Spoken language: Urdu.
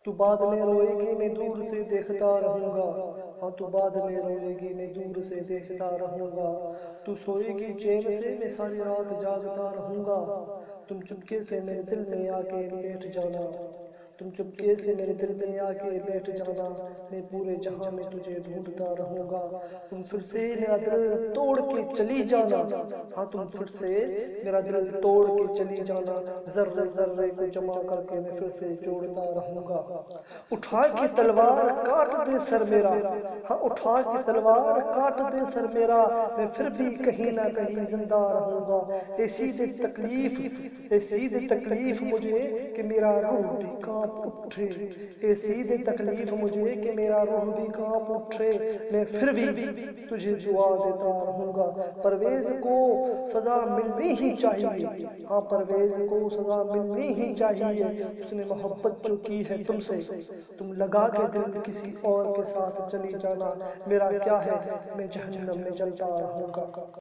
تو بعد میں روئے گی میں دور سے دیکھتا رہوں گا، ہاں تو بعد میں روئے گی میں دور سے دیکھتا رہوں گا، تو سوئے گی چین سے میں ساری رات جاگتا رہوں گا، تم چپکے سے میرے دل میں آ کے بیٹھ جانا، تم چپکے سے میرے دل میں آ کے بیٹھ جانا، میں پورے جہاں میں تجھے ڈھونڈتا رہوں گا، تم پھر سے میرا دل توڑ کے چلی جانا، ہاں تم پھر سے میرا دل توڑ کے چلی جانا، ذرے ذرے کو جمع کر کے میں پھر سے جوڑتا رہوں گا، اٹھا کے تلوار کاٹ دے سر میرا، ہاں اٹھا کے تلوار کاٹ دے سر میرا، میں پھر بھی کہیں نہ کہیں زندہ رہوں گا، ایسی دے تکلیف مجھے کہ میرا روح بھی کانپ اٹھے، ایسی دے تکلیف مجھے کہ میرا روح بھی کانپ اٹھے، میں پھر بھی تجھے دعا دیتا رہوں گا، پرویز کو سزا ملنی ہی چاہیے، ہاں پرویز کو سزا ملنی ہی چاہیے، اس نے محبت جو کی ہے تم سے، تم لگا کے دل کسی اور کے ساتھ چلی جانا، میرا کیا ہے میں جہنم میں جلتا رہوں گا۔